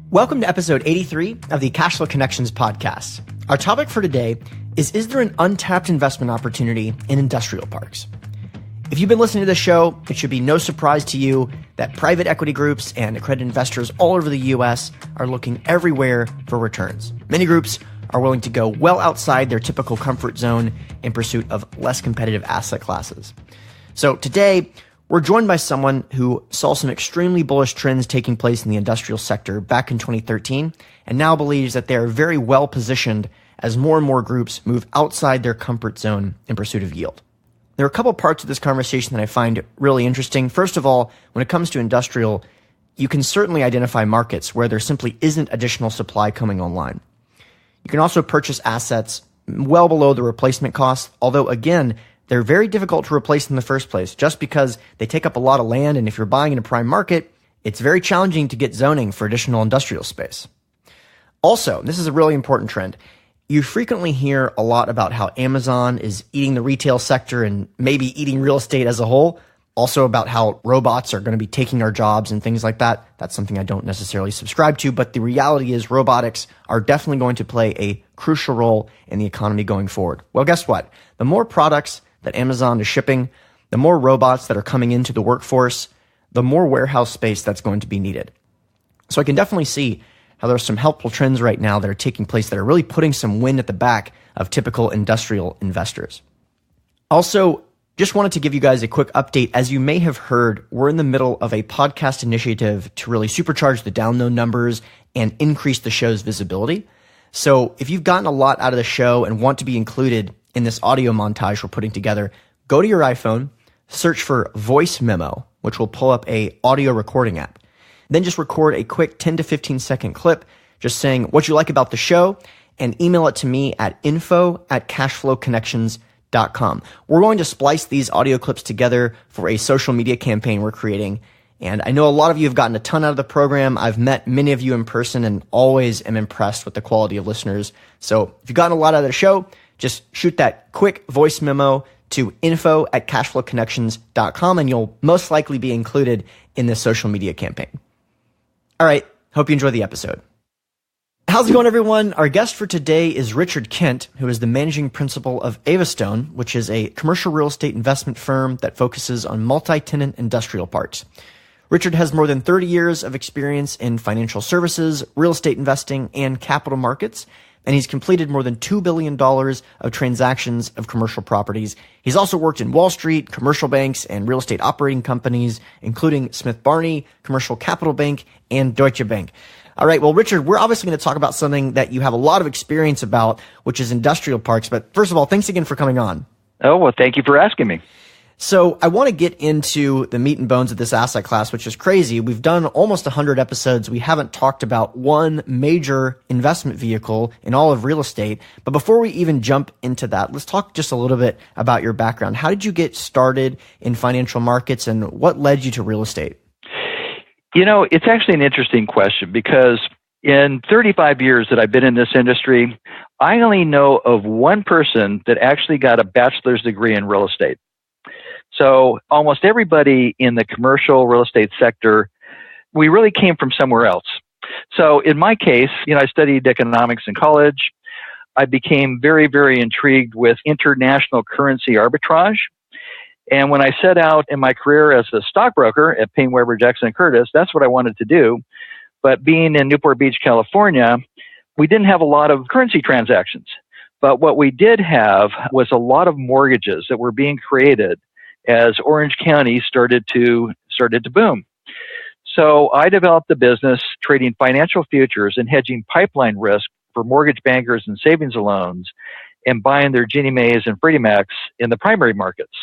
Welcome to episode 83 of the Cash Flow Connections podcast. Our topic for today is there an untapped investment opportunity in industrial parks? If you've been listening to this show, it should be no surprise to you that private equity groups and accredited investors all over the U.S. are looking everywhere for returns. Many groups are willing to go well outside their typical comfort zone in pursuit of less competitive asset classes. So today, we're joined by someone who saw some extremely bullish trends taking place in the industrial sector back in 2013 and now believes that they are very well positioned as more and more groups move outside their comfort zone in pursuit of yield. There are a couple parts of this conversation that I find really interesting. First of all, when it comes to industrial, you can certainly identify markets where there simply isn't additional supply coming online. You can also purchase assets well below the replacement cost, although again, they're very difficult to replace in the first place just because they take up a lot of land, and if you're buying in a prime market, it's very challenging to get zoning for additional industrial space. Also, this is a really important trend. You frequently hear a lot about how Amazon is eating the retail sector and maybe eating real estate as a whole. Also about how robots are going to be taking our jobs and things like that. That's something I don't necessarily subscribe to, but the reality is robotics are definitely going to play a crucial role in the economy going forward. Well, guess what? The more products that Amazon is shipping, the more robots that are coming into the workforce, the more warehouse space that's going to be needed. So I can definitely see how there's some helpful trends right now that are taking place that are really putting some wind at the back of typical industrial investors. Also, just wanted to give you guys a quick update. As you may have heard, we're in the middle of a podcast initiative to really supercharge the download numbers and increase the show's visibility. So if you've gotten a lot out of the show and want to be included in this audio montage we're putting together, go to your iPhone, search for Voice Memo, which will pull up a audio recording app. Then just record a quick 10 to 15 second clip just saying what you like about the show and email it to me at info@cashflowconnections.com. We're going to splice these audio clips together for a social media campaign we're creating. And I know a lot of you have gotten a ton out of the program. I've met many of you in person and always am impressed with the quality of listeners. So if you've gotten a lot out of the show, just shoot that quick voice memo to info@cashflowconnections.com and you'll most likely be included in this social media campaign. All right. Hope you enjoy the episode. How's it going, everyone? Our guest for today is Richard Kent, who is the Managing Principal of Avistone, which is a commercial real estate investment firm that focuses on multi-tenant industrial parks. Richard has more than 30 years of experience in financial services, real estate investing, and capital markets, and he's completed more than $2 billion of transactions of commercial properties. He's also worked in Wall Street, commercial banks, and real estate operating companies, including Smith Barney, Commercial Capital Bank, and Deutsche Bank. All right, well, Richard, we're obviously going to talk about something that you have a lot of experience about, which is industrial parks. But first of all, thanks again for coming on. Oh, well, thank you for asking me. So I want to get into the meat and bones of this asset class, which is crazy. We've done almost 100 episodes. We haven't talked about one major investment vehicle in all of real estate. But before we even jump into that, let's talk just a little bit about your background. How did you get started in financial markets and what led you to real estate? You know, it's actually an interesting question because in 35 years that I've been in this industry, I only know of one person that actually got a bachelor's degree in real estate. So almost everybody in the commercial real estate sector, we really came from somewhere else. So in my case, I studied economics in college. I became very, very intrigued with international currency arbitrage. And when I set out in my career as a stockbroker at Payne, Weber, Jackson & Curtis, that's what I wanted to do. But being in Newport Beach, California, we didn't have a lot of currency transactions. But what we did have was a lot of mortgages that were being created as Orange County started to boom. So I developed a business trading financial futures and hedging pipeline risk for mortgage bankers and savings loans and buying their Ginnie Maes and Freddie Macs in the primary markets.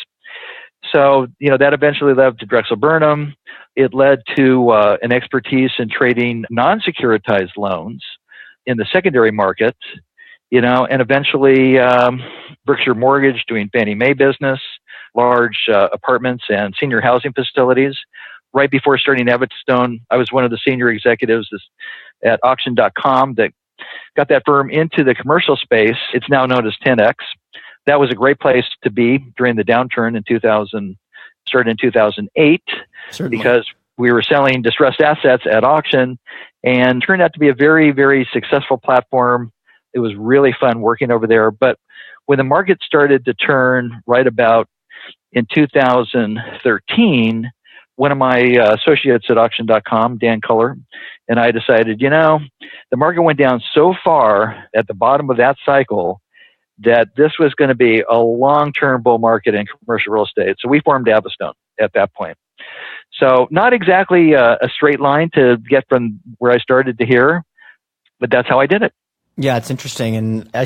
So, that eventually led to Drexel Burnham. It led to an expertise in trading non-securitized loans in the secondary market, and eventually Berkshire Mortgage doing Fannie Mae business, large apartments and senior housing facilities. Right before starting Avistone, I was one of the senior executives at auction.com that got that firm into the commercial space. It's now known as 10X. That was a great place to be during the downturn in 2008. Certainly. Because We were selling distressed assets at auction and turned out to be a very, very successful platform. It was really fun working over there. But when the market started to turn right about in 2013, one of my associates at auction.com, Dan Culler, and I decided, the market went down so far at the bottom of that cycle that this was going to be a long-term bull market in commercial real estate. So we formed Avistone at that point. So not exactly a straight line to get from where I started to here, but that's how I did it. Yeah, it's interesting. And I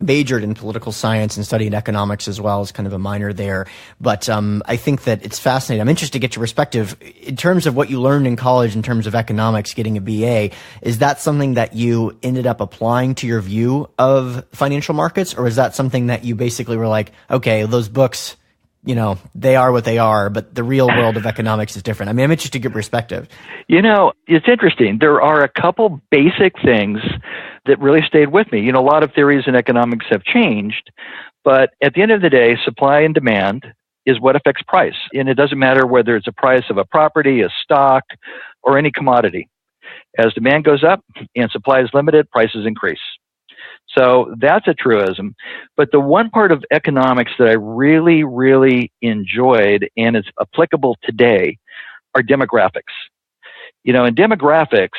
majored in political science and studied economics as well as kind of a minor there. But I think that it's fascinating. I'm interested to get your perspective in terms of what you learned in college in terms of economics, getting a BA. Is that something that you ended up applying to your view of financial markets? Or is that something that you basically were like, okay, those books, they are what they are, but the real world of economics is different? I mean, I'm interested to get your perspective. It's interesting. There are a couple basic things that really stayed with me. A lot of theories in economics have changed, but at the end of the day, supply and demand is what affects price. And it doesn't matter whether it's a price of a property, a stock, or any commodity. As demand goes up and supply is limited, prices increase. So that's a truism. But the one part of economics that I really, really enjoyed and is applicable today are demographics. In demographics,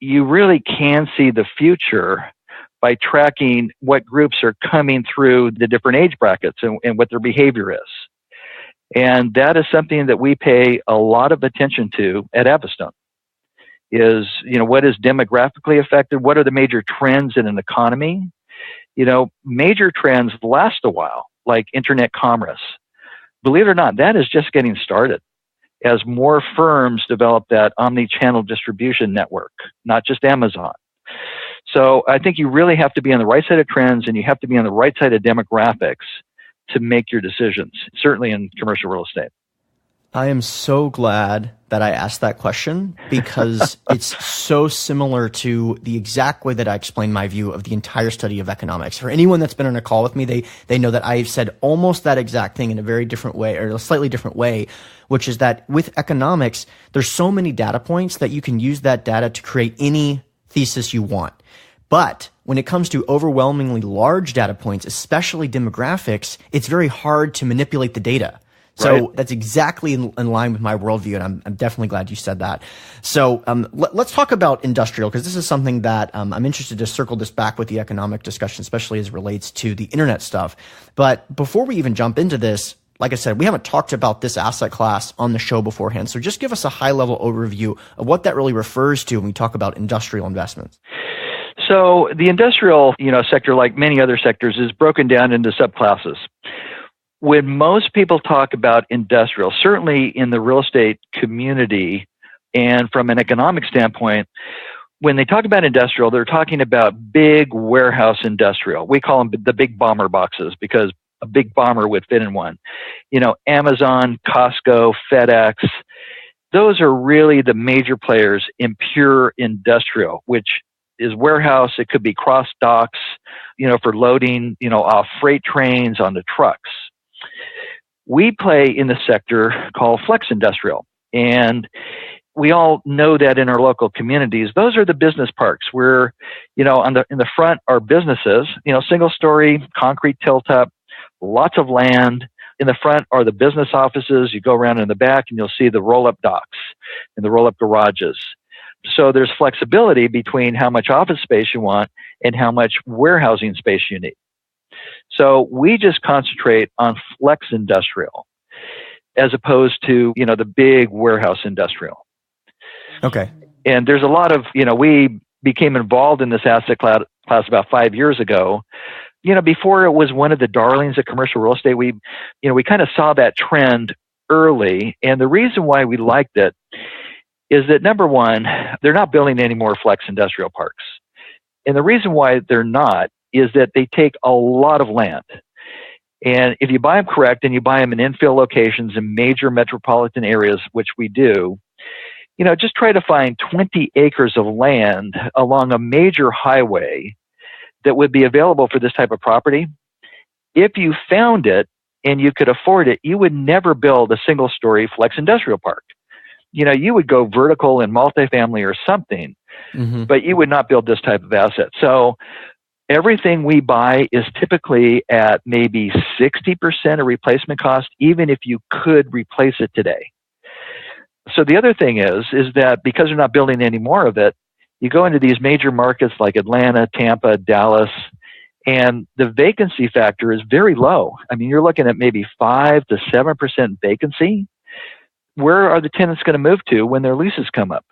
you really can see the future by tracking what groups are coming through the different age brackets and what their behavior is. And that is something that we pay a lot of attention to at Avistone. Is, what is demographically affected? What are the major trends in an economy? Major trends last a while, like internet commerce. Believe it or not, that is just getting started as more firms develop that omni-channel distribution network, not just Amazon. So I think you really have to be on the right side of trends and you have to be on the right side of demographics to make your decisions, certainly in commercial real estate. I am so glad that I asked that question because it's so similar to the exact way that I explained my view of the entire study of economics. For anyone that's been on a call with me, they know that I've said almost that exact thing in a very different way or a slightly different way, which is that with economics, there's so many data points that you can use that data to create any thesis you want. But when it comes to overwhelmingly large data points, especially demographics, it's very hard to manipulate the data. So right. That's exactly in line with my worldview, and I'm definitely glad you said that. So let's talk about industrial, because this is something that I'm interested to circle this back with the economic discussion, especially as it relates to the internet stuff. But before we even jump into this, like I said, we haven't talked about this asset class on the show beforehand. So just give us a high-level overview of what that really refers to when we talk about industrial investments. So the industrial sector, like many other sectors, is broken down into subclasses. When most people talk about industrial, certainly in the real estate community and from an economic standpoint, when they talk about industrial, they're talking about big warehouse industrial. We call them the big bomber boxes because a big bomber would fit in one. Amazon, Costco, FedEx, those are really the major players in pure industrial, which is warehouse. It could be cross docks, for loading, off freight trains onto trucks. We play in the sector called flex industrial, and we all know that in our local communities. Those are the business parks where, in the front are businesses, single story, concrete tilt up, lots of land. In the front are the business offices. You go around in the back and you'll see the roll-up docks and the roll-up garages. So there's flexibility between how much office space you want and how much warehousing space you need. So we just concentrate on flex industrial as opposed to, the big warehouse industrial. Okay. And there's a lot of, we became involved in this asset class about 5 years ago. Before it was one of the darlings of commercial real estate, we kind of saw that trend early. And the reason why we liked it is that, number one, they're not building any more flex industrial parks. And the reason why they're not is that they take a lot of land. And if you buy them correct and you buy them in infill locations in major metropolitan areas, which we do, just try to find 20 acres of land along a major highway that would be available for this type of property. If you found it and you could afford it, you would never build a single-story flex industrial park you would go vertical in multifamily or something, but you would not build this type of asset. So everything we buy is typically at maybe 60% of replacement cost, even if you could replace it today. So the other thing is that because they're not building any more of it, you go into these major markets like Atlanta, Tampa, Dallas, and the vacancy factor is very low. I mean, you're looking at maybe 5 to 7% vacancy. Where are the tenants going to move to when their leases come up?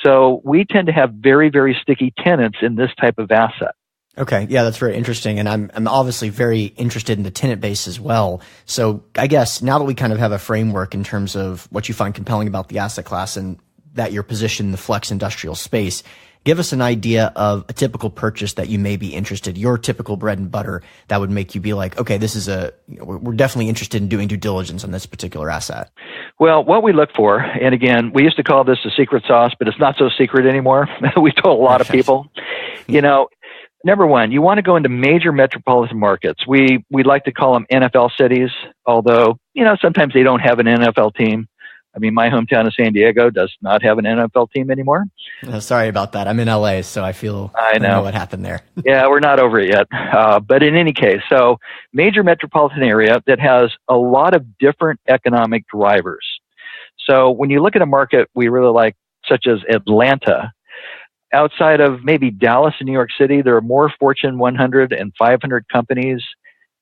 So we tend to have very, very sticky tenants in this type of asset. Okay. Yeah, that's very interesting. And I'm obviously very interested in the tenant base as well. So I guess now that we kind of have a framework in terms of what you find compelling about the asset class and that you're positioned in the flex industrial space, give us an idea of a typical purchase that you may be interested, your typical bread and butter that would make you be like, okay, this is we're definitely interested in doing due diligence on this particular asset. Well, what we look for, and again, we used to call this the secret sauce, but it's not so secret anymore. We've told a lot of people, number one, you want to go into major metropolitan markets. We like to call them NFL cities, although, sometimes they don't have an NFL team. I mean, my hometown of San Diego does not have an NFL team anymore. Sorry about that. I'm in LA, so I know what happened there. Yeah, we're not over it yet. But in any case, so major metropolitan area that has a lot of different economic drivers. So when you look at a market we really like, such as Atlanta, outside of maybe Dallas and New York City, there are more Fortune 100 and 500 companies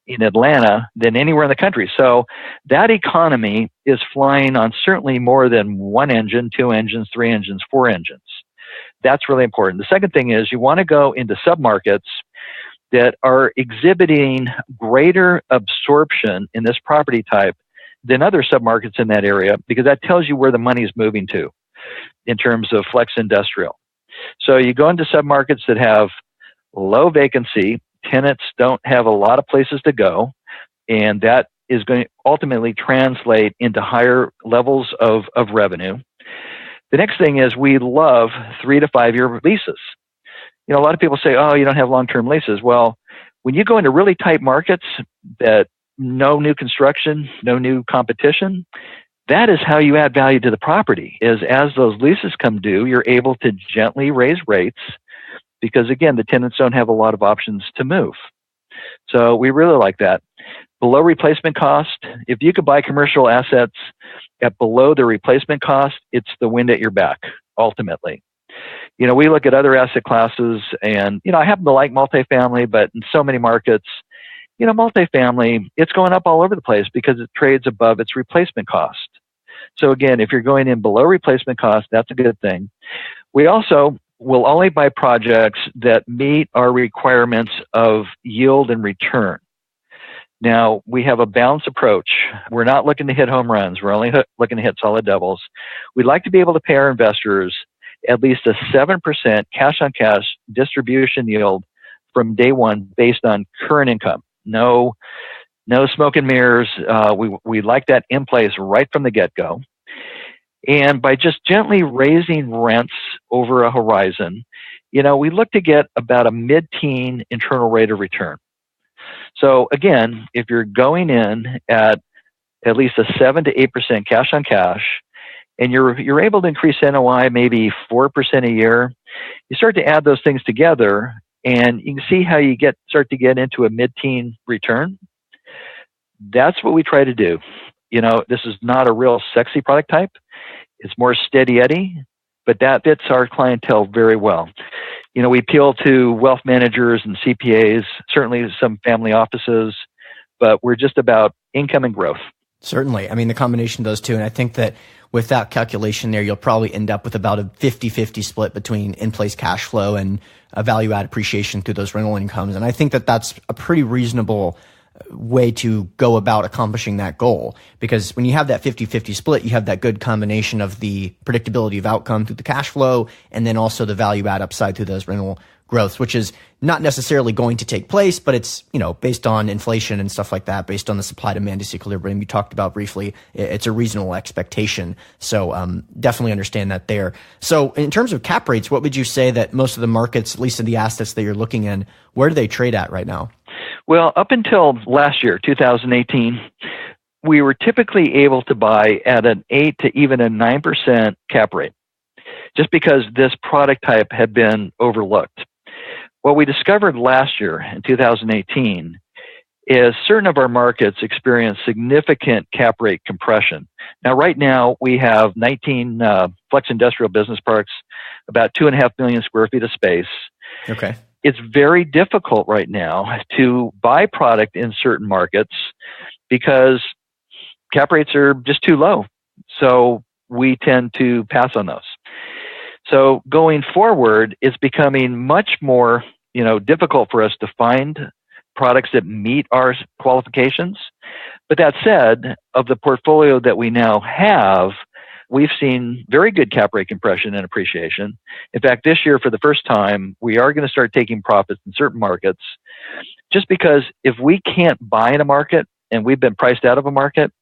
in Atlanta than anywhere in the country. So that economy is flying on certainly more than one engine, two engines, three engines, four engines. That's really important. The second thing is you want to go into submarkets that are exhibiting greater absorption in this property type than other submarkets in that area, because that tells you where the money is moving to in terms of flex industrial. So you go into submarkets that have low vacancy, tenants don't have a lot of places to go, and that is going to ultimately translate into higher levels of revenue. The next thing is we love 3 to 5 year leases. A lot of people say, oh, you don't have long-term leases. Well, when you go into really tight markets that no new construction, no new competition, that is how you add value to the property, is as those leases come due, you're able to gently raise rates because, again, the tenants don't have a lot of options to move. So we really like that. Below replacement cost, if you could buy commercial assets at below the replacement cost, it's the wind at your back, ultimately. We look at other asset classes, and, I happen to like multifamily, but in so many markets, multifamily, it's going up all over the place because it trades above its replacement cost. So again, if you're going in below replacement cost, that's a good thing. We also will only buy projects that meet our requirements of yield and return. Now, we have a balanced approach. We're not looking to hit home runs. We're only looking to hit solid doubles. We'd like to be able to pay our investors at least a 7% cash-on-cash distribution yield from day one based on current income. No smoke and mirrors. We like that in place right from the get-go. And by just gently raising rents over a horizon, we look to get about a mid-teen internal rate of return. So again, if you're going in at least a 7 to 8% cash on cash, and you're able to increase NOI maybe 4% a year, you start to add those things together, and you can see how you start to get into a mid-teen return. That's what we try to do. This is not a real sexy product type. It's more steady Eddie, but that fits our clientele very well. We appeal to wealth managers and CPAs, certainly some family offices, but we're just about income and growth. Certainly. I mean, the combination of those two. And I think that with that calculation there, you'll probably end up with about a 50-50 split between in-place cash flow and a value-add appreciation through those rental incomes. And I think that that's a pretty reasonable way to go about accomplishing that goal, because when you have that 50-50 split, you have that good combination of the predictability of outcome through the cash flow and then also the value add upside through those rental growths, which is not necessarily going to take place, but it's, based on inflation and stuff like that, based on the supply demand disequilibrium you talked about briefly, it's a reasonable expectation. So definitely understand that there. So in terms of cap rates, what would you say that most of the markets, at least in the assets that you're looking in, where do they trade at right now? Well, up until last year, 2018, we were typically able to buy at an 8 to even a 9% cap rate, just because this product type had been overlooked. What we discovered last year in 2018 is certain of our markets experienced significant cap rate compression. Now, right now, we have 19 flex industrial business parks, about 2.5 million square feet of space. Okay. It's very difficult right now to buy product in certain markets because cap rates are just too low. So we tend to pass on those. So going forward, it's becoming much more, difficult for us to find products that meet our qualifications. But that said, of the portfolio that we now have, we've seen very good cap rate compression and appreciation. In fact, this year, for the first time, we are going to start taking profits in certain markets, just because if we can't buy in a market and we've been priced out of a market,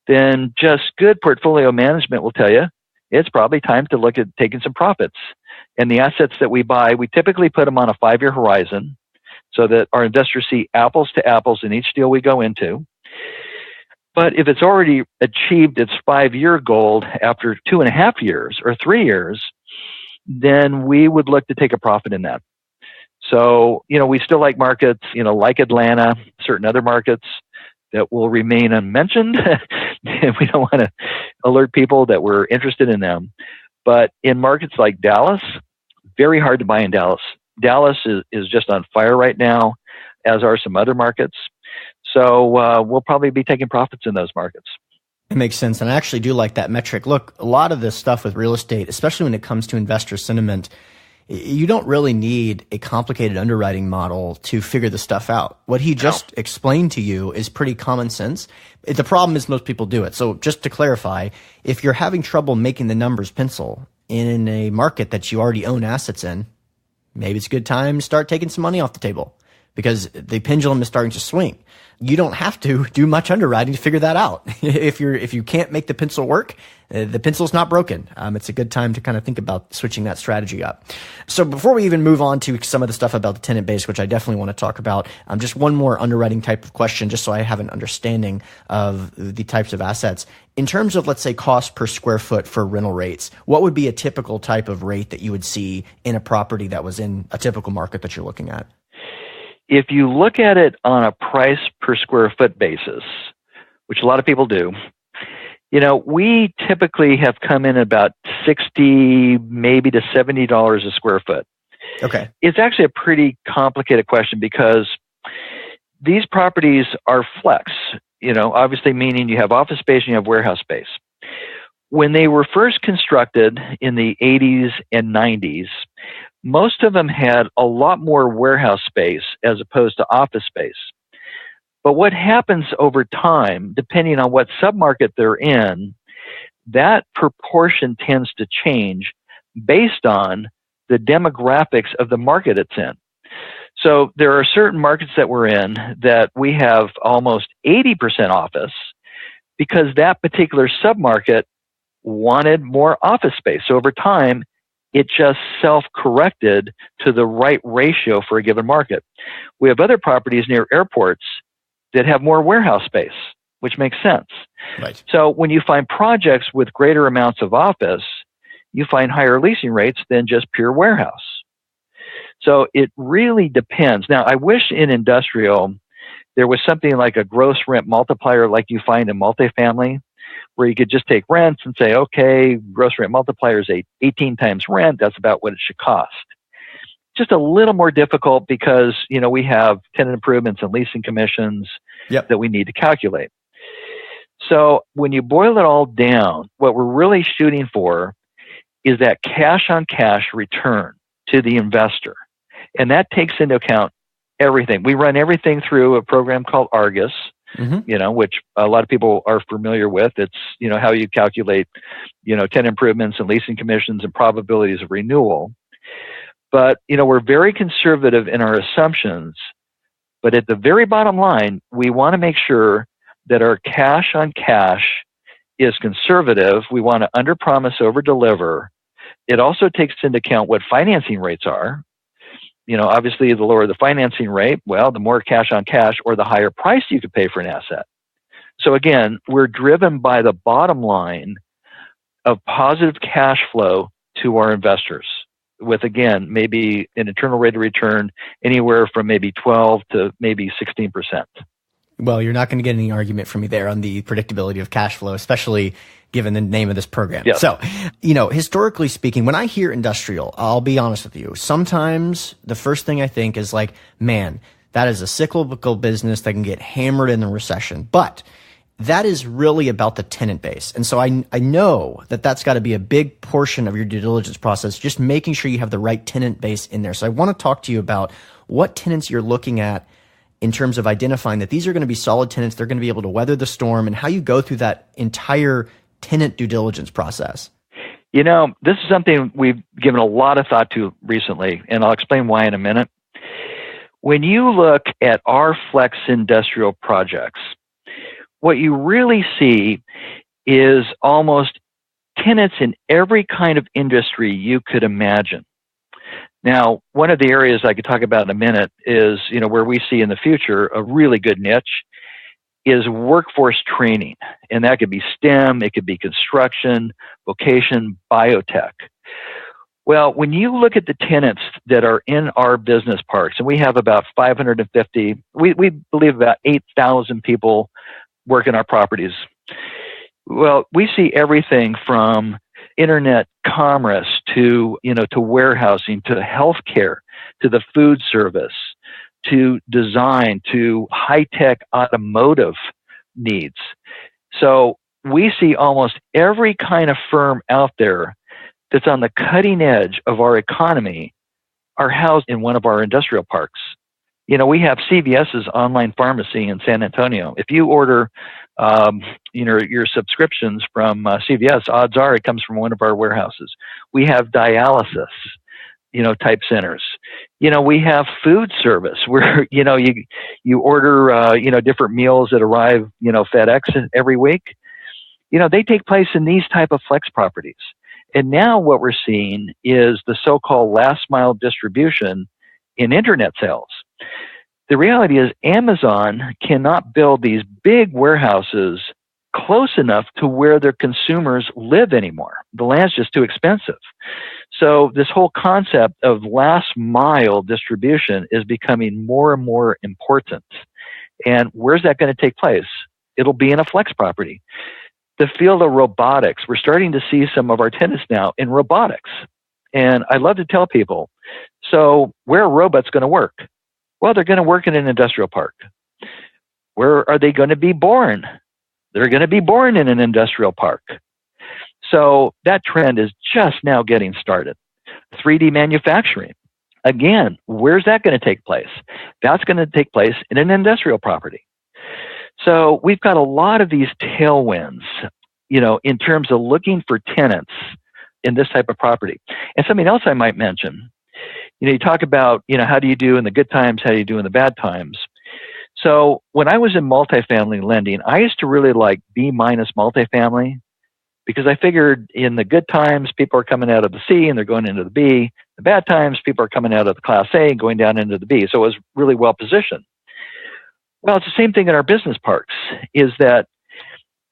then just good portfolio management will tell you it's probably time to look at taking some profits. And the assets that we buy, we typically put them on a 5-year horizon so that our investors see apples to apples in each deal we go into. But if it's already achieved its 5-year goal after 2.5 years or 3 years, then we would look to take a profit in that. So, we still like markets, like Atlanta, certain other markets that will remain unmentioned. And we don't want to alert people that we're interested in them. But in markets like Dallas, very hard to buy in Dallas. Dallas is just on fire right now, as are some other markets. So we'll probably be taking profits in those markets. It makes sense. And I actually do like that metric. Look, a lot of this stuff with real estate, especially when it comes to investor sentiment, you don't really need a complicated underwriting model to figure the stuff out. What he just explained to you is pretty common sense. The problem is most people do it. So just to clarify, if you're having trouble making the numbers pencil in a market that you already own assets in, maybe it's a good time to start taking some money off the table because the pendulum is starting to swing. You don't have to do much underwriting to figure that out. If you can't make the pencil work, the pencil's not broken. It's a good time to kind of think about switching that strategy up. So before we even move on to some of the stuff about the tenant base, which I definitely want to talk about, just one more underwriting type of question, just so I have an understanding of the types of assets. In terms of, let's say, cost per square foot for rental rates, what would be a typical type of rate that you would see in a property that was in a typical market that you're looking at? If you look at it on a price per square foot basis, which a lot of people do, we typically have come in about $60, maybe to $70 a square foot. Okay. It's actually a pretty complicated question because these properties are flex, obviously meaning you have office space and you have warehouse space. When they were first constructed in the 80s and 90s, most of them had a lot more warehouse space as opposed to office space. But what happens over time, depending on what submarket they're in, that proportion tends to change based on the demographics of the market it's in. So there are certain markets that we're in that we have almost 80% office because that particular submarket wanted more office space. So over time, it just self-corrected to the right ratio for a given market. We have other properties near airports that have more warehouse space, which makes sense. Right. So when you find projects with greater amounts of office, you find higher leasing rates than just pure warehouse. So it really depends. Now, I wish in industrial there was something like a gross rent multiplier like you find in multifamily, where you could just take rents and say, okay, gross rent multiplier is 18 times rent. That's about what it should cost. Just a little more difficult because, we have tenant improvements and leasing commissions that we need to calculate. So when you boil it all down, what we're really shooting for is that cash on cash return to the investor. And that takes into account everything. We run everything through a program called Argus, which a lot of people are familiar with. It's, how you calculate, tenant improvements and leasing commissions and probabilities of renewal. But, we're very conservative in our assumptions. But at the very bottom line, we want to make sure that our cash on cash is conservative. We want to underpromise, overdeliver. It also takes into account what financing rates are. Obviously, the lower the financing rate, well, the more cash on cash or the higher price you could pay for an asset. So again, we're driven by the bottom line of positive cash flow to our investors with, again, maybe an internal rate of return anywhere from maybe 12 to maybe 16%. Well, you're not going to get any argument from me there on the predictability of cash flow, especially given the name of this program. Yes. So, historically speaking, when I hear industrial, I'll be honest with you, sometimes the first thing I think is like, man, that is a cyclical business that can get hammered in the recession. But that is really about the tenant base. And so I know that that's got to be a big portion of your due diligence process, just making sure you have the right tenant base in there. So I want to talk to you about what tenants you're looking at in terms of identifying that these are going to be solid tenants, they're going to be able to weather the storm, and how you go through that entire tenant due diligence process. This is something we've given a lot of thought to recently, and I'll explain why in a minute. When you look at our flex industrial projects, what you really see is almost tenants in every kind of industry you could imagine. Now, one of the areas I could talk about in a minute is, where we see in the future a really good niche is workforce training. And that could be STEM, it could be construction, vocation, biotech. Well, when you look at the tenants that are in our business parks, and we have about 550, we believe about 8,000 people work in our properties. Well, we see everything from internet commerce to warehousing, to healthcare, to the food service, to design, to high-tech automotive needs. So we see almost every kind of firm out there that's on the cutting edge of our economy are housed in one of our industrial parks. We have CVS's online pharmacy in San Antonio. If you order, your subscriptions from CVS, odds are it comes from one of our warehouses. We have dialysis, type centers. We have food service where, you order, different meals that arrive, FedEx every week. They take place in these type of flex properties. And now what we're seeing is the so-called last mile distribution in internet sales. The reality is Amazon cannot build these big warehouses close enough to where their consumers live anymore. The land's just too expensive. So this whole concept of last mile distribution is becoming more and more important. And where's that going to take place? It'll be in a flex property. The field of robotics, we're starting to see some of our tenants now in robotics. And I love to tell people, so where are robots going to work? Well, they're going to work in an industrial park. Where are they going to be born? They're going to be born in an industrial park. So that trend is just now getting started. 3D manufacturing. Again, where's that going to take place? That's going to take place in an industrial property. So we've got a lot of these tailwinds, in terms of looking for tenants in this type of property. And something else I might mention, you talk about, how do you do in the good times? How do you do in the bad times? So when I was in multifamily lending, I used to really like B- multifamily because I figured in the good times, people are coming out of the C and they're going into the B. The bad times, people are coming out of the Class A and going down into the B. So it was really well positioned. Well, it's the same thing in our business parks, is that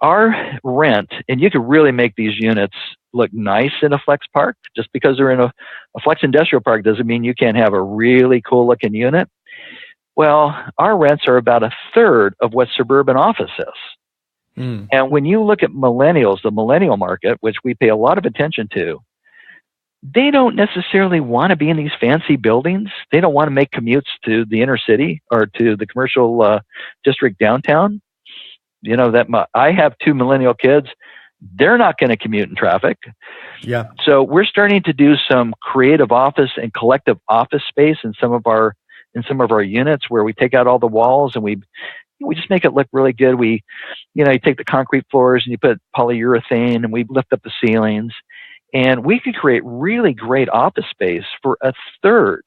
our rent, and you could really make these units look nice in a flex park. Just because they're in a flex industrial park doesn't mean you can't have a really cool looking unit. Well, our rents are about a third of what suburban office is. And when you look at millennials, the millennial market, which we pay a lot of attention to, they don't necessarily want to be in these fancy buildings. They don't want to make commutes to the inner city or to the commercial district downtown. I have 2 millennial kids. They're not going to commute in traffic. Yeah. So we're starting to do some creative office and collective office space in some of our units where we take out all the walls and we just make it look really good. You take the concrete floors and you put polyurethane and we lift up the ceilings. And we could create really great office space for a third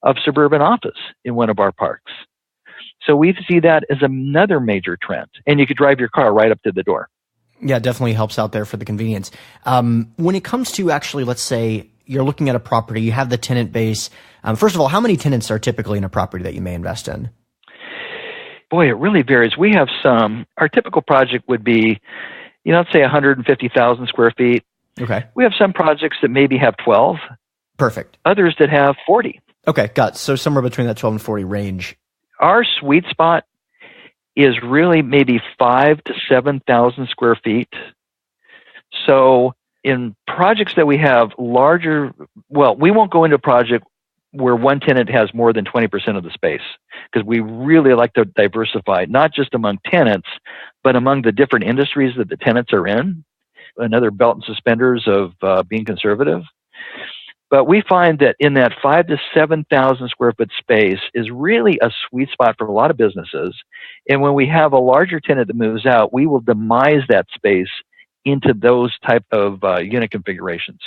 of suburban office in one of our parks. So we see that as another major trend. And you could drive your car right up to the door. Yeah, it definitely helps out there for the convenience. When it comes to actually, let's say you're looking at a property, you have the tenant base. First of all, how many tenants are typically in a property that you may invest in? Boy, it really varies. We have our typical project would be, let's say 150,000 square feet. Okay. We have some projects that maybe have 12. Perfect. Others that have 40. Okay, got it. So somewhere between that 12 and 40 range. Our sweet spot is really maybe 5 to 7,000 square feet. So in projects that we have larger, we won't go into a project where one tenant has more than 20% of the space, because we really like to diversify, not just among tenants, but among the different industries that the tenants are in. Another belt and suspenders of being conservative. But we find that in that 5 to 7,000 square foot space is really a sweet spot for a lot of businesses. And when we have a larger tenant that moves out, we will demise that space into those type of unit configurations.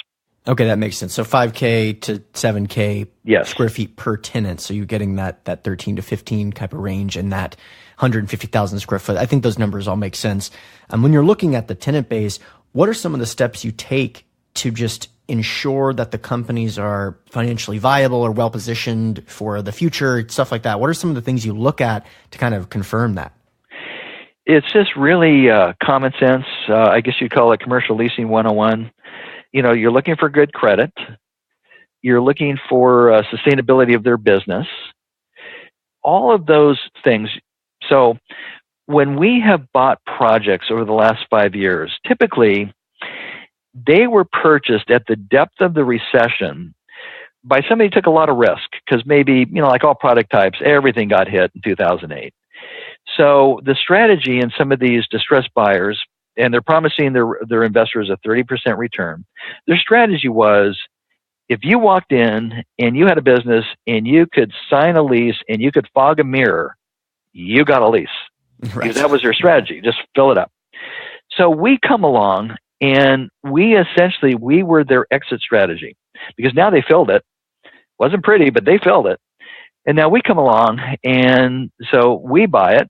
Okay, that makes sense. So 5K to 7K yes. square feet per tenant. So you're getting that 13 to 15 type of range and that 150,000 square foot. I think those numbers all make sense. When you're looking at the tenant base, what are some of the steps you take to just ensure that the companies are financially viable or well-positioned for the future, stuff like that? What are some of the things you look at to kind of confirm that? It's just really common sense. I guess you'd call it commercial leasing 101. You're looking for good credit. You're looking for sustainability of their business. All of those things. So when we have bought projects over the last 5 years, typically they were purchased at the depth of the recession by somebody who took a lot of risk, because maybe, like all product types, everything got hit in 2008. So the strategy in some of these distressed buyers, and they're promising their investors a 30% return, their strategy was, if you walked in and you had a business and you could sign a lease and you could fog a mirror, you got a lease. Right. That was their strategy. Just fill it up. So we come along and we were their exit strategy, because now they filled it. Wasn't pretty, but they filled it. And now we come along, and so we buy it.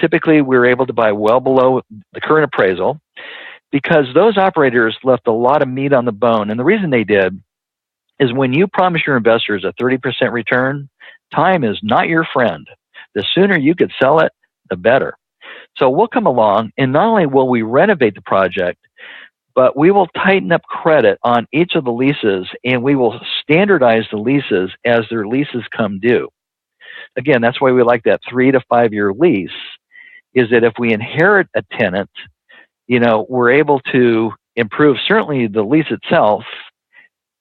Typically we're able to buy well below the current appraisal, because those operators left a lot of meat on the bone. And the reason they did is, when you promise your investors a 30% return, time is not your friend. The sooner you could sell it, the better. So we'll come along, and not only will we renovate the project, but we will tighten up credit on each of the leases, and we will standardize the leases as their leases come due. Again, that's why we like that 3 to 5 year lease, is that if we inherit a tenant, we're able to improve certainly the lease itself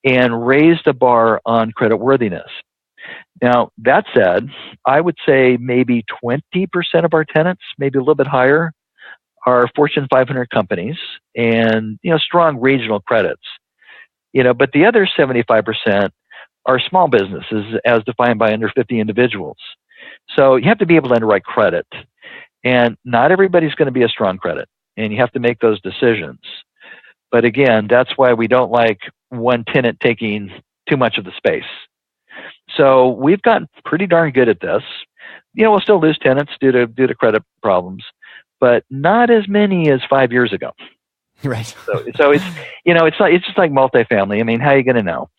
and raise the bar on creditworthiness. Now, that said, I would say maybe 20% of our tenants, maybe a little bit higher, are Fortune 500 companies and, strong regional credits. But the other 75% are small businesses as defined by under 50 individuals. So you have to be able to underwrite credit. And not everybody's going to be a strong credit, and you have to make those decisions. But again, that's why we don't like one tenant taking too much of the space. So we've gotten pretty darn good at this. We'll still lose tenants due to credit problems, but not as many as 5 years ago. Right. So it's just like multifamily. I mean, how are you going to know?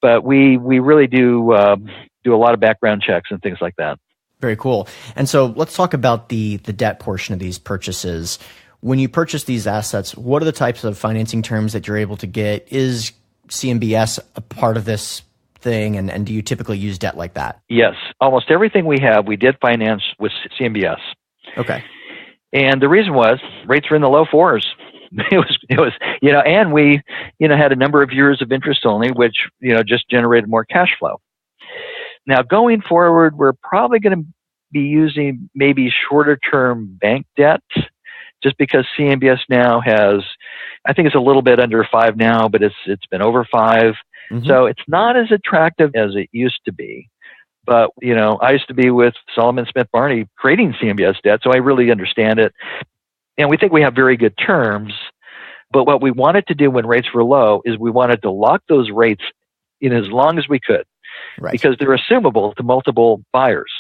But we really do a lot of background checks and things like that. Very cool. And so let's talk about the debt portion of these purchases. When you purchase these assets, what are the types of financing terms that you're able to get? Is CMBS a part of this thing, and do you typically use debt like that? Yes. Almost everything we have, we did finance with CMBS. Okay. And the reason was rates were in the low fours. It was, and we, had a number of years of interest only, which, just generated more cash flow. Now, going forward, we're probably going to be using maybe shorter term bank debt, just because CMBS now has, I think it's a little bit under 5 now, but it's been over 5. Mm-hmm. So it's not as attractive as it used to be. But, I used to be with Smith Barney creating CMBS debt, so I really understand it. And we think we have very good terms. But what we wanted to do when rates were low is we wanted to lock those rates in as long as we could, right, because they're assumable to multiple buyers.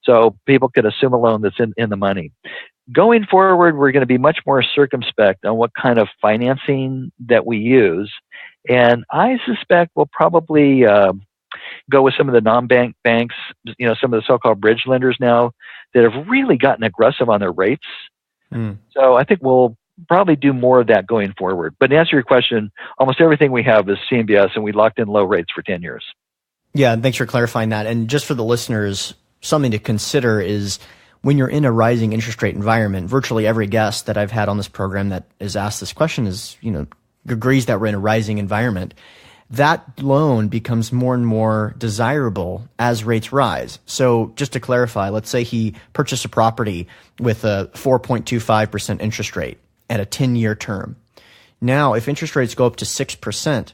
So people could assume a loan that's in the money. Going forward, we're going to be much more circumspect on what kind of financing that we use. And I suspect we'll probably go with some of the non-bank banks, some of the so-called bridge lenders now that have really gotten aggressive on their rates. So I think we'll probably do more of that going forward. But to answer your question, almost everything we have is CMBS, and we locked in low rates for 10 years. Yeah, thanks for clarifying that. And just for the listeners, something to consider is when you're in a rising interest rate environment, virtually every guest that I've had on this program that is asked this question is, agrees that we're in a rising environment. That loan becomes more and more desirable as rates rise. So just to clarify, let's say he purchased a property with a 4.25% interest rate at a 10-year term. Now, if interest rates go up to 6%,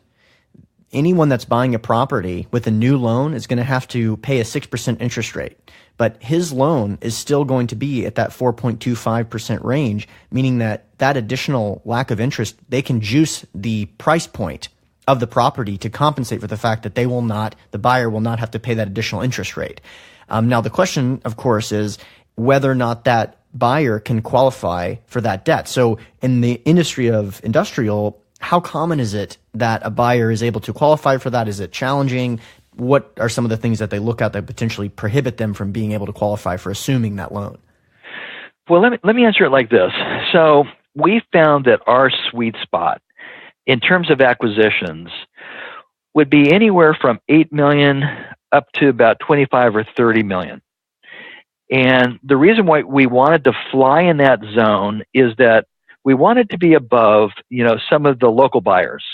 anyone that's buying a property with a new loan is going to have to pay a 6% interest rate. But his loan is still going to be at that 4.25% range, meaning that additional lack of interest, they can juice the price point of the property to compensate for the fact that the buyer will not have to pay that additional interest rate. Now, the question, of course, is whether or not that buyer can qualify for that debt. So in the industry of industrial, how common is it that a buyer is able to qualify for that? Is it challenging? What are some of the things that they look at that potentially prohibit them from being able to qualify for assuming that loan? Well, let me answer it like this. So we found that our sweet spot in terms of acquisitions would be anywhere from 8 million up to about 25 or 30 million. And the reason why we wanted to fly in that zone is that we wanted to be above, some of the local buyers.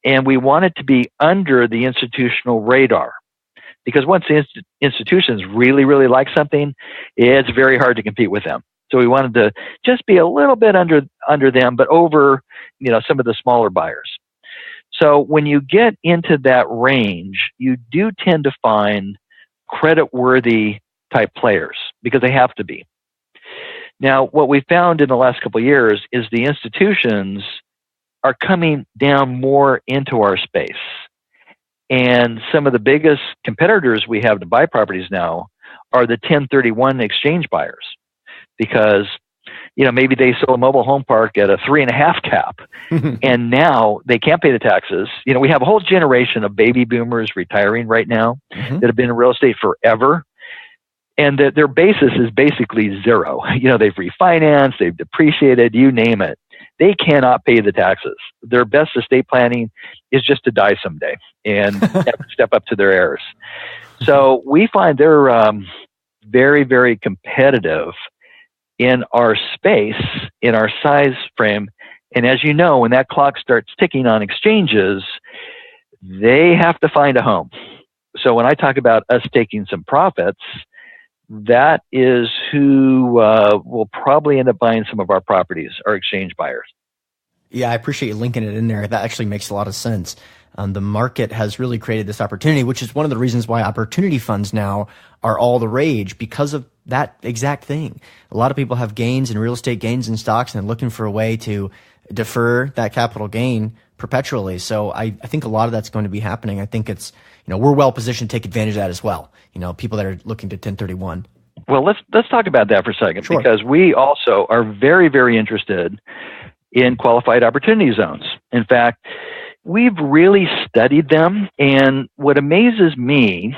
And we wanted to be under the institutional radar. Because once the institutions really, really like something, it's very hard to compete with them. So we wanted to just be a little bit under them, but over, some of the smaller buyers. So when you get into that range, you do tend to find credit-worthy type players because they have to be. Now, what we found in the last couple of years is the institutions are coming down more into our space. And some of the biggest competitors we have to buy properties now are the 1031 exchange buyers because, maybe they sold a mobile home park at a 3.5 cap and now they can't pay the taxes. We have a whole generation of baby boomers retiring right now that have been in real estate forever. And their basis is basically zero. They've refinanced, they've depreciated, you name it. They cannot pay the taxes. Their best estate planning is just to die someday and have to step up to their heirs. So we find they're very, very competitive in our space, in our size frame. And as you know, when that clock starts ticking on exchanges, they have to find a home. So when I talk about us taking some profits, that is who will probably end up buying some of our properties, our exchange buyers. Yeah, I appreciate you linking it in there. That actually makes a lot of sense. The market has really created this opportunity, which is one of the reasons why opportunity funds now are all the rage because of that exact thing. A lot of people have gains in real estate, gains in stocks, and looking for a way to defer that capital gain perpetually. So I think a lot of that's going to be happening. I think it's, we're well positioned to take advantage of that as well. People that are looking to 1031. Well, let's talk about that for a second, Sure. Because we also are very, very interested in qualified opportunity zones. In fact, we've really studied them, and what amazes me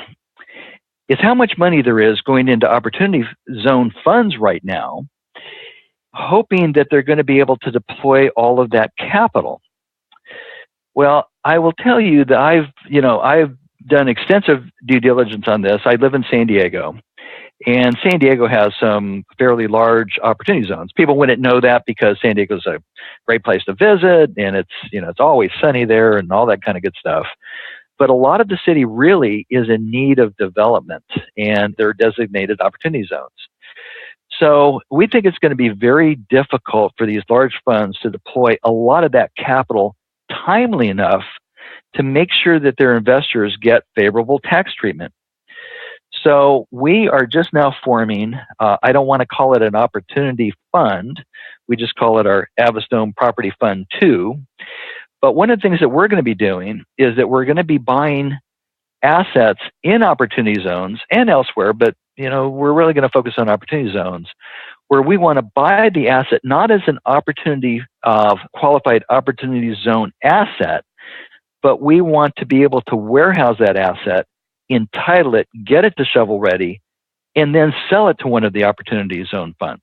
is how much money there is going into opportunity zone funds right now, hoping that they're going to be able to deploy all of that capital. Well, I will tell you that I've done extensive due diligence on this. I live in San Diego, and San Diego has some fairly large opportunity zones. People wouldn't know that because San Diego is a great place to visit, and it's always sunny there and all that kind of good stuff. But a lot of the city really is in need of development, and they're designated opportunity zones. So we think it's going to be very difficult for these large funds to deploy a lot of that capital timely enough to make sure that their investors get favorable tax treatment. So we are just now forming, I don't want to call it an opportunity fund, we just call it our Avistone Property Fund 2. But one of the things that we're going to be doing is that we're going to be buying assets in opportunity zones and elsewhere, but we're really going to focus on opportunity zones where we want to buy the asset not as an opportunity of qualified opportunity zone asset, but we want to be able to warehouse that asset entitle it, get it to shovel ready, and then sell it to one of the opportunity zone funds.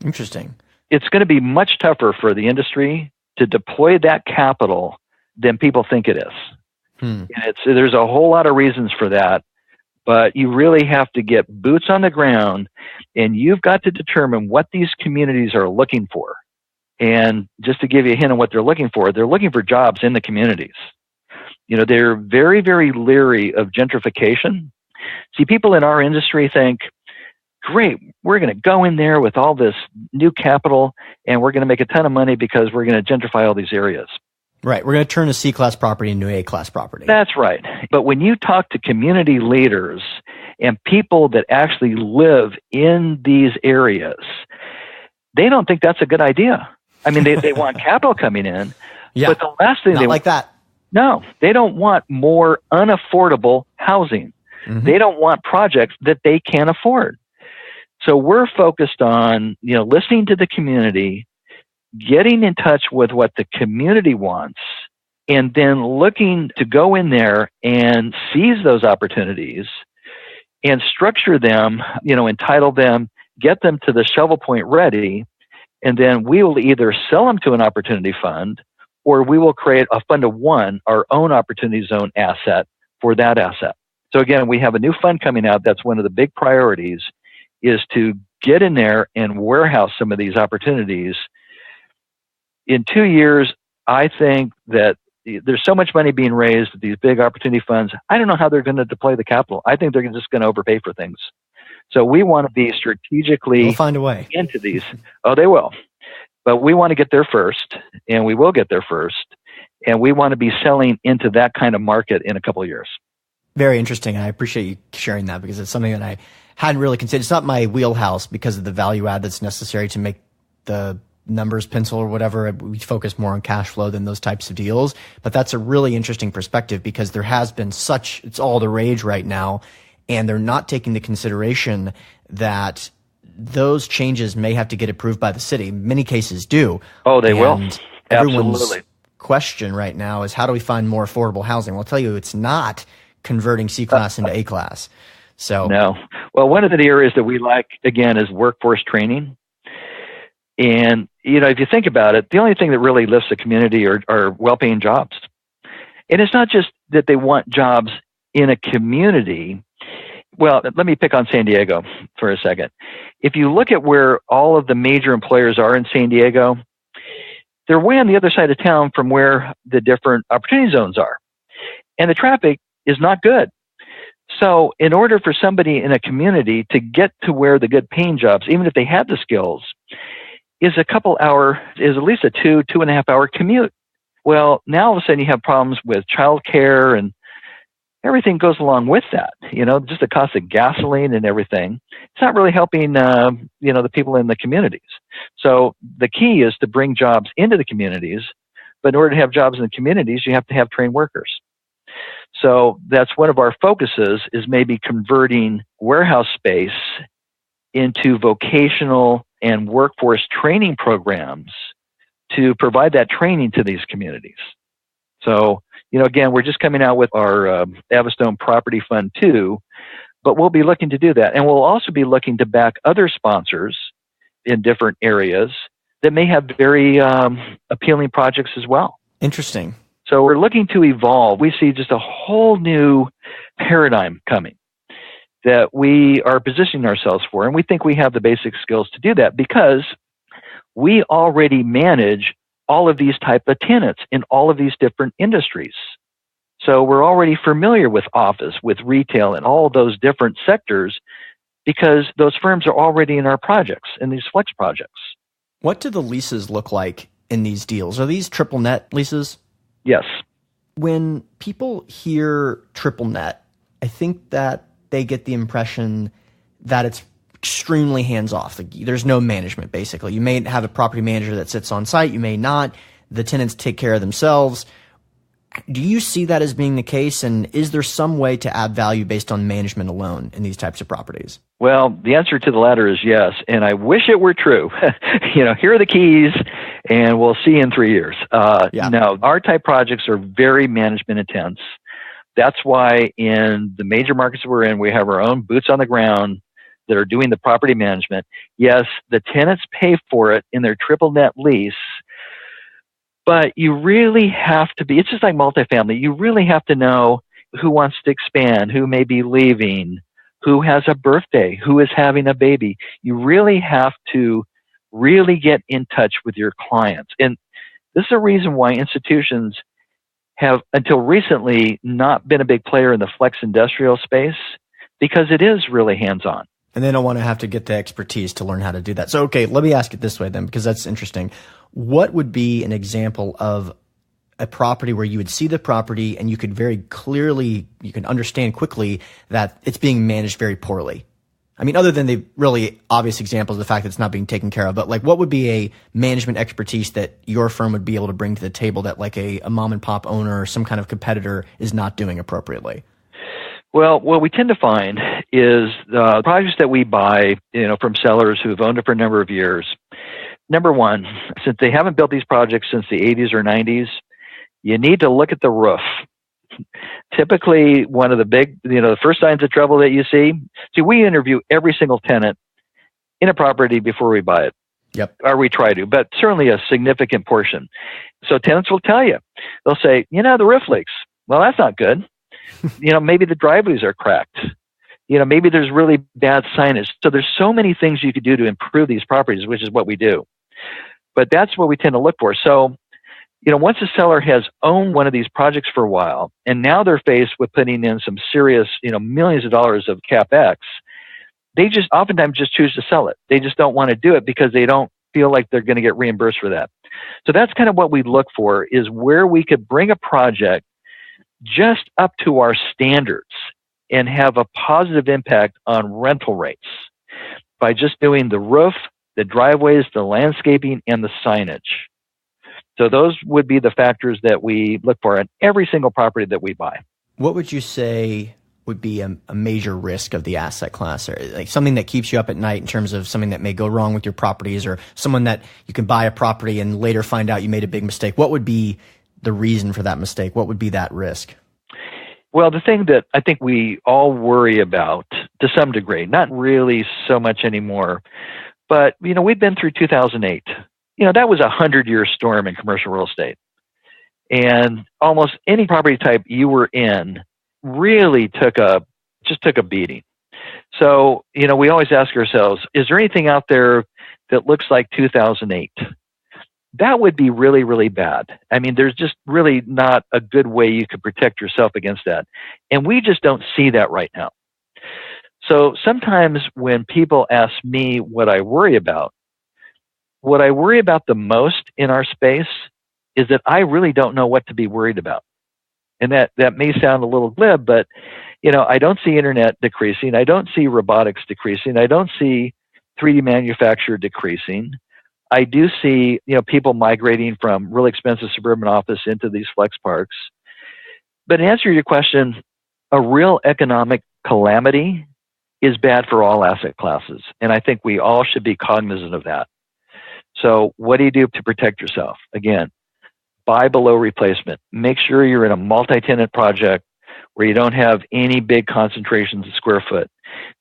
Interesting. It's going to be much tougher for the industry to deploy that capital than people think it is. And there's a whole lot of reasons for that, but you really have to get boots on the ground, and you've got to determine what these communities are looking for. And just to give you a hint on what they're looking for jobs in the communities. They're very, very leery of gentrification. See, people in our industry think, great, we're going to go in there with all this new capital and we're going to make a ton of money because we're going to gentrify all these areas. Right. We're going to turn a C-class property into an A-class property. That's right. But when you talk to community leaders and people that actually live in these areas, they don't think that's a good idea. I mean, they want capital coming in, but the last thing they like that. No, they don't want more unaffordable housing. They don't want projects that they can't afford. So we're focused on, listening to the community, getting in touch with what the community wants, and then looking to go in there and seize those opportunities and structure them, entitle them, get them to the shovel point ready, and then we will either sell them to an opportunity fund or we will create a fund of one, our own opportunity zone asset for that asset. So again, we have a new fund coming out. That's one of the big priorities, is to get in there and warehouse some of these opportunities. In 2 years, I think that there's so much money being raised at these big opportunity funds. I don't know how they're going to deploy the capital. I think they're just going to overpay for things. So we want to be strategically We'll find a way into these. Oh, they will. But we want to get there first, and we will get there first. And we want to be selling into that kind of market in a couple of years. Very interesting. I appreciate you sharing that because it's something that I hadn't really considered. It's not my wheelhouse because of the value add that's necessary to make the numbers pencil or whatever. We focus more on cash flow than those types of deals. But that's a really interesting perspective because there has been it's all the rage right now. And they're not taking the consideration that those changes may have to get approved by the city. Many cases do. Oh, they will. Everyone's Absolutely. question right now is how do we find more affordable housing? Well, I'll tell you, it's not converting C-class into A-class. So no. Well, one of the areas that we like, again, is workforce training. And, if you think about it, the only thing that really lifts a community are well-paying jobs. And it's not just that they want jobs in a community. Well, let me pick on San Diego for a second. If you look at where all of the major employers are in San Diego, they're way on the other side of town from where the different opportunity zones are. And the traffic is not good. So in order for somebody in a community to get to where the good paying jobs, even if they have the skills, is at least a 2.5 hour commute. Well, now all of a sudden you have problems with childcare and everything goes along with that, just the cost of gasoline and everything. It's not really helping, the people in the communities. So the key is to bring jobs into the communities, but in order to have jobs in the communities, you have to have trained workers. So that's one of our focuses, is maybe converting warehouse space into vocational and workforce training programs to provide that training to these communities. So, again, we're just coming out with our Avistone Property Fund 2, but we'll be looking to do that. And we'll also be looking to back other sponsors in different areas that may have very appealing projects as well. Interesting. So we're looking to evolve. We see just a whole new paradigm coming that we are positioning ourselves for. And we think we have the basic skills to do that because we already manage all of these type of tenants in all of these different industries. So we're already familiar with office, with retail, and all those different sectors because those firms are already in our projects, in these flex projects. What do the leases look like in these deals? Are these triple net leases? Yes. When people hear triple net, I think that they get the impression that it's extremely hands-off. There's no management, basically. You may have a property manager that sits on site. You may not. The tenants take care of themselves. Do you see that as being the case? And is there some way to add value based on management alone in these types of properties? Well, the answer to the latter is yes. And I wish it were true. Here are the keys, and we'll see in 3 years. No, our type projects are very management intense. That's why in the major markets we're in, we have our own boots on the ground that are doing the property management. Yes, the tenants pay for it in their triple net lease, but you really have to be, it's just like multifamily, you really have to know who wants to expand, who may be leaving, who has a birthday, who is having a baby. You really have to really get in touch with your clients. And this is a reason why institutions have, until recently, not been a big player in the flex industrial space, because it is really hands-on. And they don't want to have to get the expertise to learn how to do that. So, okay, let me ask it this way then, because that's interesting. What would be an example of a property where you would see the property and you could very clearly, you can understand quickly that it's being managed very poorly? I mean, other than the really obvious examples of the fact that it's not being taken care of, but like what would be a management expertise that your firm would be able to bring to the table that like a mom and pop owner or some kind of competitor is not doing appropriately? Well, what we tend to find is the projects that we buy, from sellers who have owned it for a number of years. Number one, since they haven't built these projects since the 80s or 90s, you need to look at the roof. Typically, one of the big, the first signs of trouble that you see, we interview every single tenant in a property before we buy it. Yep. Or we try to, but certainly a significant portion. So tenants will tell you, they'll say, the roof leaks. Well, that's not good. Maybe the driveways are cracked. Maybe there's really bad signage. So there's so many things you could do to improve these properties, which is what we do. But that's what we tend to look for. So, once a seller has owned one of these projects for a while, and now they're faced with putting in some serious, millions of dollars of CapEx, they just oftentimes just choose to sell it. They just don't want to do it because they don't feel like they're going to get reimbursed for that. So that's kind of what we look for, is where we could bring a project just up to our standards and have a positive impact on rental rates by just doing the roof, the driveways, the landscaping, and the signage. So those would be the factors that we look for in every single property that we buy. What would you say would be a major risk of the asset class, or like something that keeps you up at night in terms of something that may go wrong with your properties, or someone that you can buy a property and later find out you made a big mistake? What would be the reason for that mistake? What would be that risk? Well, the thing that I think we all worry about to some degree, not really so much anymore, but, we've been through 2008. That was a 100-year storm in commercial real estate. And almost any property type you were in really took a beating. So, we always ask ourselves, is there anything out there that looks like 2008? That would be really, really bad. I mean, there's just really not a good way you could protect yourself against that. And we just don't see that right now. So sometimes when people ask me what I worry about the most in our space is that I really don't know what to be worried about. And that may sound a little glib, but I don't see internet decreasing. I don't see robotics decreasing. I don't see 3D manufacture decreasing. I do see, people migrating from really expensive suburban office into these flex parks. But to answer your question, a real economic calamity is bad for all asset classes. And I think we all should be cognizant of that. So what do you do to protect yourself? Again, buy below replacement. Make sure you're in a multi-tenant project where you don't have any big concentrations of square foot.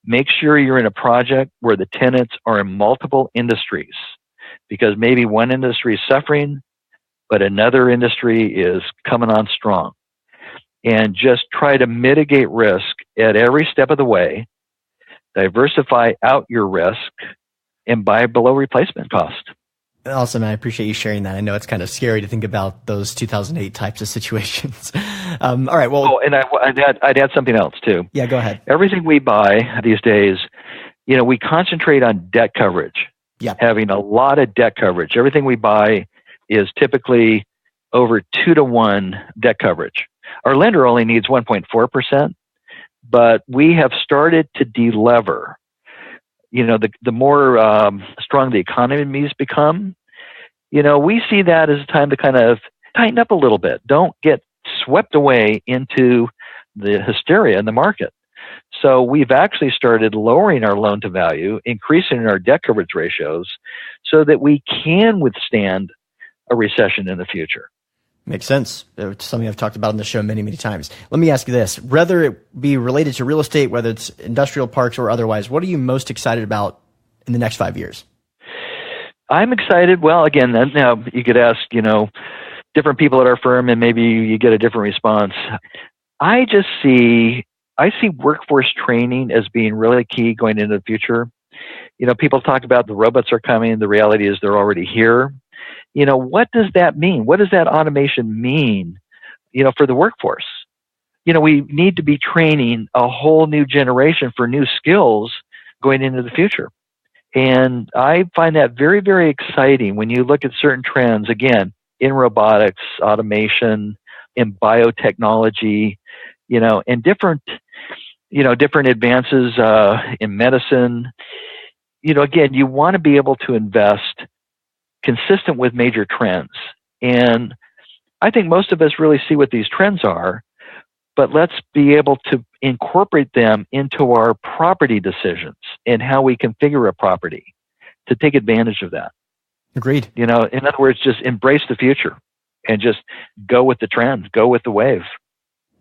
Make sure you're in a project where the tenants are in multiple industries, because maybe one industry is suffering, but another industry is coming on strong. And just try to mitigate risk at every step of the way, diversify out your risk, and buy below replacement cost. Awesome. I appreciate you sharing that. I know it's kind of scary to think about those 2008 types of situations. All right. Well, and I'd add something else too. Yeah, go ahead. Everything we buy these days, we concentrate on debt coverage. Yeah. Having a lot of debt coverage. Everything we buy is typically over 2-to-1 debt coverage. Our lender only needs 1.4%, but we have started to delever. The more strong the economies become, we see that as a time to kind of tighten up a little bit. Don't get swept away into the hysteria in the market. So we've actually started lowering our loan to value, increasing our debt coverage ratios so that we can withstand a recession in the future. Makes sense. It's something I've talked about on the show many, many times. Let me ask you this. Whether it be related to real estate, whether it's industrial parks or otherwise, what are you most excited about in the next 5 years? I'm excited. Well, again, now you could ask, different people at our firm and maybe you get a different response. I see workforce training as being really key going into the future. People talk about the robots are coming. The reality is they're already here. What does that mean? What does that automation mean, for the workforce? We need to be training a whole new generation for new skills going into the future. And I find that very, very exciting when you look at certain trends, again, in robotics, automation, in biotechnology, and different advances in medicine. Again, you want to be able to invest consistent with major trends. And I think most of us really see what these trends are, but let's be able to incorporate them into our property decisions and how we configure a property to take advantage of that. Agreed. In other words, just embrace the future and just go with the trend, go with the wave.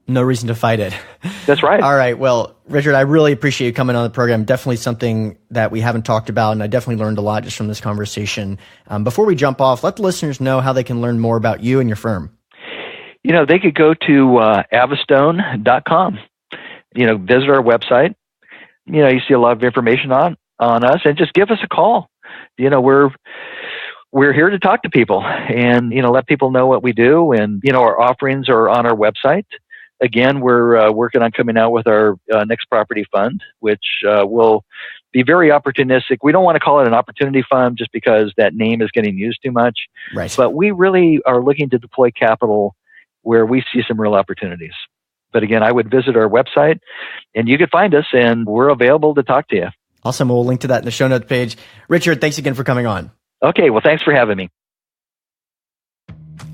No reason to fight it. That's right. All right. Well, Richard, I really appreciate you coming on the program. Definitely something that we haven't talked about, and I definitely learned a lot just from this conversation. Before we jump off, let the listeners know how they can learn more about you and your firm. They could go to avistone.com, visit our website. You see a lot of information on us, and just give us a call. We're here to talk to people and, let people know what we do. And, our offerings are on our website. Again, we're working on coming out with our next property fund, which will be very opportunistic. We don't want to call it an opportunity fund just because that name is getting used too much. Right. But we really are looking to deploy capital where we see some real opportunities. But again, I would visit our website and you could find us and we're available to talk to you. Awesome. We'll link to that in the show notes page. Richard, thanks again for coming on. Okay. Well, thanks for having me.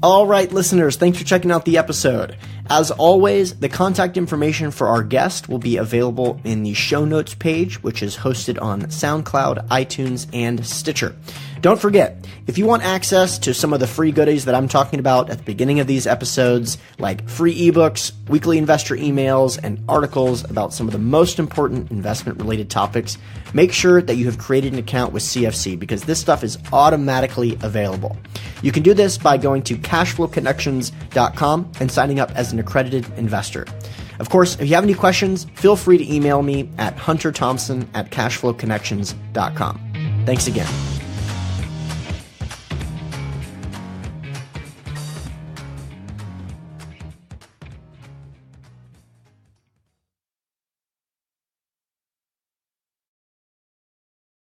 All right, listeners, thanks for checking out the episode. As always, the contact information for our guest will be available in the show notes page, which is hosted on SoundCloud, iTunes, and Stitcher. Don't forget, if you want access to some of the free goodies that I'm talking about at the beginning of these episodes, like free ebooks, weekly investor emails, and articles about some of the most important investment-related topics, make sure that you have created an account with CFC because this stuff is automatically available. You can do this by going to cashflowconnections.com and signing up as an accredited investor. Of course, if you have any questions, feel free to email me at hunterthompson@cashflowconnections.com. Thanks again.